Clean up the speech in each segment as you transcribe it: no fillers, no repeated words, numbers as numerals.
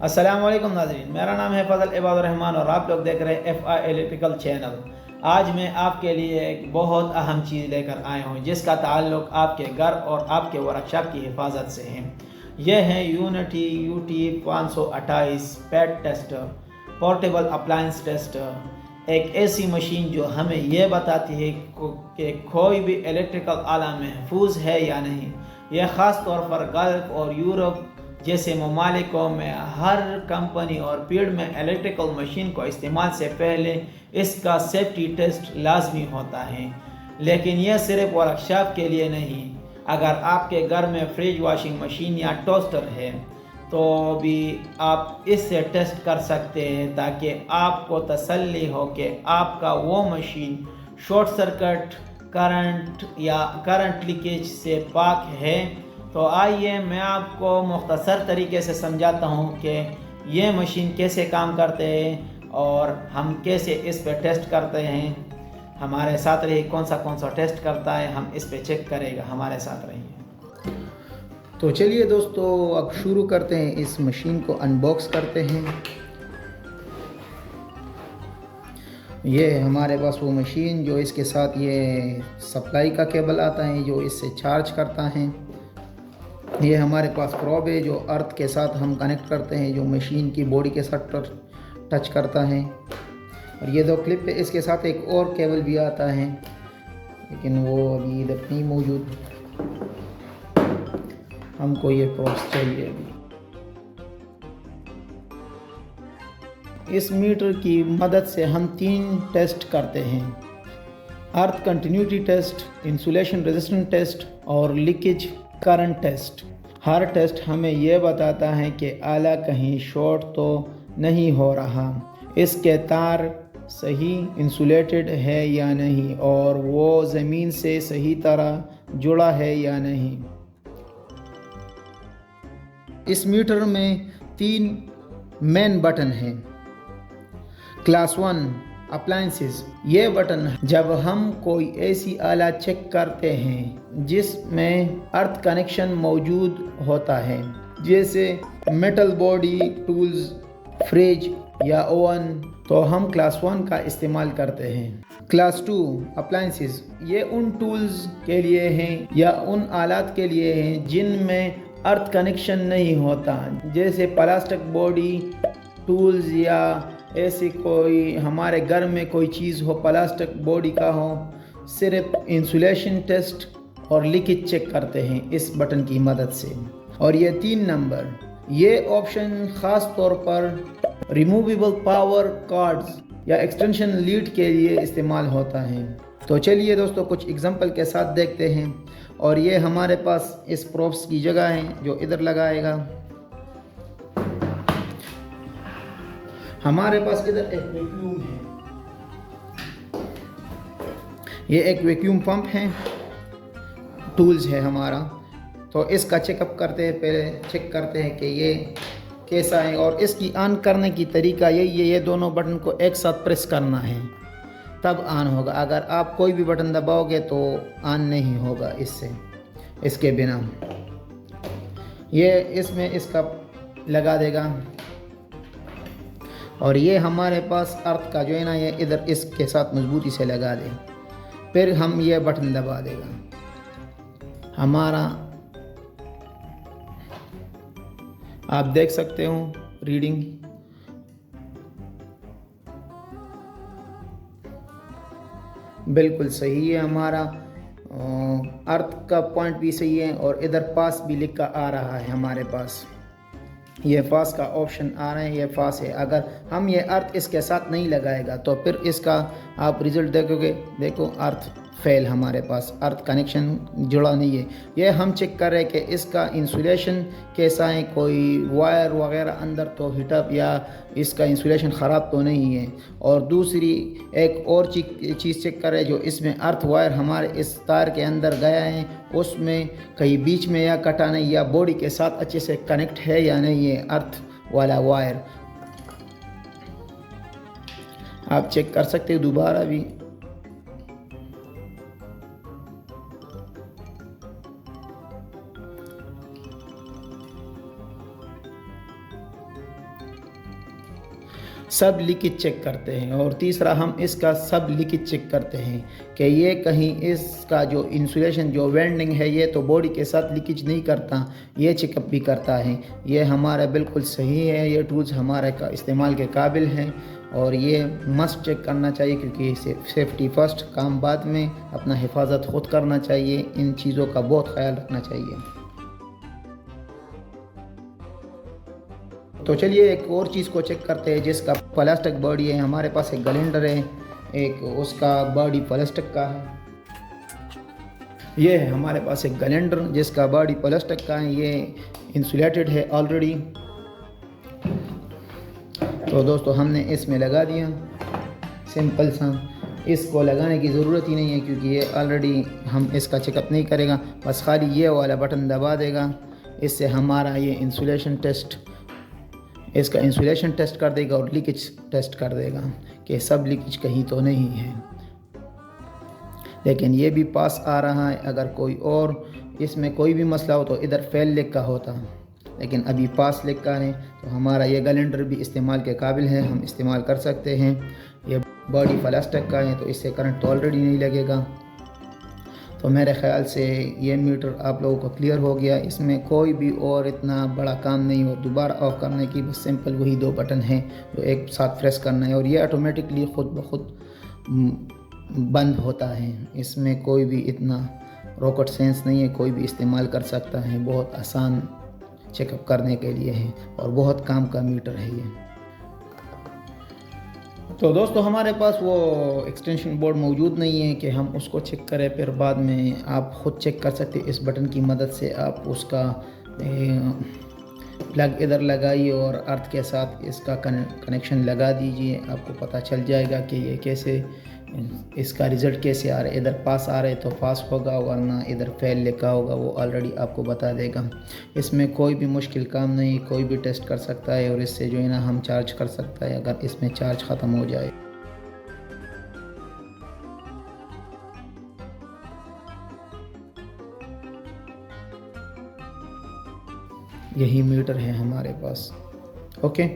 अस्सलामुअलैकुम नाज़रीन, मेरा नाम है फ़ज़ल इबादुर रहमान और आप लोग देख रहे हैं FI इलेक्ट्रिकल चैनल। आज मैं आपके लिए एक बहुत अहम चीज़ लेकर आया हूँ जिसका ताल्लुक़ आपके घर और आपके वर्कशॉप की हिफाजत से है। यह है unity UT 528 pad tester, portable appliance tester. एक ऐसी मशीन जो हमें यह बताती है कि कोई भी इलेक्ट्रिकल आला महफूज है या नहीं। यह ख़ास तौर पर गल्फ़ और यूरोप जैसे ममालिकों में हर कंपनी और फील्ड में इलेक्ट्रिकल मशीन को इस्तेमाल से पहले इसका सेफ्टी टेस्ट लाजमी होता है। लेकिन यह सिर्फ वर्कशॉप के लिए नहीं, अगर आपके घर में फ्रिज, वॉशिंग मशीन या टोस्टर है तो भी आप इससे टेस्ट कर सकते हैं ताकि आपको तसल्ली हो कि आपका वो मशीन शॉर्ट सर्किट, करंट या करंट लीकेज से पाक है। तो आइए मैं आपको मुख्तसर तरीके से समझाता हूँ कि ये मशीन कैसे काम करते हैं और हम कैसे इस पे टेस्ट करते हैं। हमारे साथ रहिए, कौन सा टेस्ट करता है हम इस पे चेक करेगा, हमारे साथ रहिए। तो चलिए दोस्तों, अब शुरू करते हैं। इस मशीन को अनबॉक्स करते हैं। ये है हमारे पास वो मशीन जो इसके साथ ये सप्लाई का केबल आता है जो इससे चार्ज करता है। ये हमारे पास प्रोब है जो अर्थ के साथ हम कनेक्ट करते हैं, जो मशीन की बॉडी के साथ टच करता है। और ये दो क्लिप है, इसके साथ एक और केबल भी आता है लेकिन वो अभी इधर नहीं मौजूद। हमको ये प्रोब्स चाहिए अभी। इस मीटर की मदद से हम 3 टेस्ट करते हैं: earth continuity test, insulation resistance test और लीकेज करंट टेस्ट। हर टेस्ट हमें यह बताता है कि आला कहीं शॉर्ट तो नहीं हो रहा, इसके तार सही इंसुलेटेड है या नहीं और वो ज़मीन से सही तरह जुड़ा है या नहीं। इस मीटर में 3 मेन बटन हैं। क्लास 1 अप्लायंसेस, ये बटन जब हम कोई ऐसी आला चेक करते हैं जिसमें अर्थ कनेक्शन मौजूद होता है, जैसे मेटल बॉडी टूल्स, फ्रिज या ओवन, तो हम क्लास 1 का इस्तेमाल करते हैं। क्लास 2 अप्लायंसेस, ये उन टूल्स के लिए हैं या उन आलात के लिए हैं जिनमें अर्थ कनेक्शन नहीं होता, जैसे प्लास्टिक बॉडी टूल्स या ऐसी कोई हमारे घर में कोई चीज़ हो प्लास्टिक बॉडी का हो। सिर्फ इंसुलेशन टेस्ट और लीकेज चेक करते हैं इस बटन की मदद से। और ये 3 नंबर, ये ऑप्शन ख़ास तौर पर रिमूवेबल पावर कार्ड्स या एक्सटेंशन लीड के लिए इस्तेमाल होता है। तो चलिए दोस्तों, कुछ एग्जांपल के साथ देखते हैं। और ये हमारे पास इस प्रोब्स की जगह है जो इधर लगाएगा। हमारे पास इधर एक वैक्यूम है, ये एक वैक्यूम पंप है, टूल्स है हमारा। तो इसका चेकअप करते हैं, पहले चेक करते हैं कि ये कैसा है। और इसकी ऑन करने की तरीका यही है, ये दोनों बटन को एक साथ प्रेस करना है तब ऑन होगा। अगर आप कोई भी बटन दबाओगे तो ऑन नहीं होगा इसके बिना। ये इसमें इसका लगा देगा। और ये हमारे पास अर्थ का जो है ना, ये इधर इसके साथ मजबूती से लगा दे, फिर हम ये बटन दबा देगा। हमारा आप देख सकते हो रीडिंग, बिल्कुल सही है। हमारा अर्थ का पॉइंट भी सही है और इधर पास भी लिखा आ रहा है हमारे पास। ये फास का ऑप्शन आ रहा है, ये फास है। अगर हम ये अर्थ इसके साथ नहीं लगाएगा तो फिर इसका आप रिज़ल्ट देखोगे, देखो अर्थ फेल, हमारे पास अर्थ कनेक्शन जुड़ा नहीं है। ये हम चेक कर रहे हैं कि इसका इंसुलेशन कैसा है, कोई वायर वगैरह अंदर तो हीटअप या इसका इंसुलेशन ख़राब तो नहीं है। और दूसरी एक और चीज़ चेक कर रहे हैं, जो इसमें अर्थ वायर हमारे इस तार के अंदर गया है उसमें कहीं बीच में या कटा नहीं या बॉडी के साथ अच्छे से कनेक्ट है या नहीं है अर्थ वाला वायर। आप चेक कर सकते हो दोबारा भी। सब लीकेज चेक करते हैं। और तीसरा हम इसका सब लीकेज चेक करते हैं कि ये कहीं इसका जो इंसुलेशन जो वेल्डिंग है ये तो बॉडी के साथ लीकेज नहीं करता, ये चेकअप भी करता है। ये हमारा बिल्कुल सही है, ये टूल्स हमारे का इस्तेमाल के काबिल हैं और ये मस्ट चेक करना चाहिए, क्योंकि सेफ्टी फर्स्ट, काम बाद में, अपना हिफाजत खुद करना चाहिए। इन चीज़ों का बहुत ख्याल रखना चाहिए। तो चलिए एक और चीज़ को चेक करते हैं जिसका प्लास्टिक बॉडी है। हमारे पास एक ग्राइंडर है, एक उसका बॉडी प्लास्टिक का है। ये है हमारे पास एक ग्राइंडर जिसका बॉडी प्लास्टिक का है, ये इंसुलेटेड है ऑलरेडी। तो दोस्तों हमने इसमें लगा दिया सिंपल सा। इसको लगाने की ज़रूरत ही नहीं है क्योंकि ये ऑलरेडी हम इसका चेकअप नहीं करेगा, बस खाली ये वाला बटन दबा देगा। इससे हमारा ये इंसुलेशन टेस्ट, इसका इंसुलेशन टेस्ट कर देगा और लीकेज टेस्ट कर देगा कि सब लीकेज कहीं तो नहीं है। लेकिन ये भी पास आ रहा है। अगर कोई और इसमें कोई भी मसला हो तो इधर फेल लिखा होता, लेकिन अभी पास लिखा है। तो हमारा ये ग्राइंडर भी इस्तेमाल के काबिल है, हम इस्तेमाल कर सकते हैं। ये बॉडी प्लास्टिक का है तो इससे करंट तो ऑलरेडी नहीं लगेगा। तो मेरे ख़्याल से ये मीटर आप लोगों को क्लियर हो गया। इसमें कोई भी और इतना बड़ा काम नहीं हो। दोबारा ऑफ करने की बस सिंपल वही 2 बटन हैं जो एक साथ प्रेस करना है और ये ऑटोमेटिकली ख़ुद ब खुद बंद होता है। इसमें कोई भी इतना रॉकेट साइंस नहीं है, कोई भी इस्तेमाल कर सकता है। बहुत आसान चेकअप करने के लिए है और बहुत काम का मीटर है ये। तो दोस्तों हमारे पास वो एक्सटेंशन बोर्ड मौजूद नहीं है कि हम उसको चेक करें, फिर बाद में आप ख़ुद चेक कर सकते हैं। इस बटन की मदद से आप उसका प्लग इधर लगाइए और अर्थ के साथ इसका कनेक्शन लगा दीजिए। आपको पता चल जाएगा कि ये कैसे, इसका रिज़ल्ट कैसे आ रहा है। इधर पास आ रहा है तो पास होगा, वरना इधर फेल लिखा होगा, वो ऑलरेडी आपको बता देगा। इसमें कोई भी मुश्किल काम नहीं, कोई भी टेस्ट कर सकता है और इससे जो है ना हम चार्ज कर सकता है अगर इसमें चार्ज ख़त्म हो जाए। यही मीटर है हमारे पास। ओके,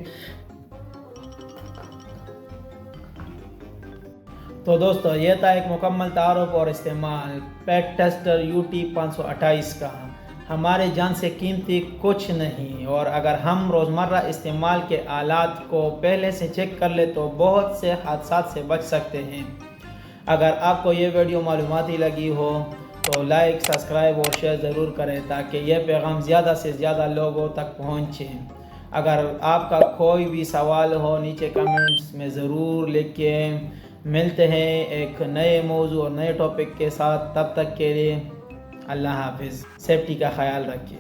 तो दोस्तों ये था एक मुकम्मल तारुफ और इस्तेमाल पेट टेस्टर UT 528 का। हमारे जान से कीमती कुछ नहीं, और अगर हम रोज़मर्रा इस्तेमाल के आलात को पहले से चेक कर ले तो बहुत से हादसात से बच सकते हैं। अगर आपको ये वीडियो मालूमाती लगी हो तो लाइक, सब्सक्राइब और शेयर ज़रूर करें ताकि ये पैगाम ज़्यादा से ज़्यादा लोगों तक पहुँचे। अगर आपका कोई भी सवाल हो नीचे कमेंट्स में ज़रूर लिखें। मिलते हैं एक नए मौजू और नए टॉपिक के साथ, तब तक के लिए अल्लाह हाफिज़। सेफ्टी का ख्याल रखिए।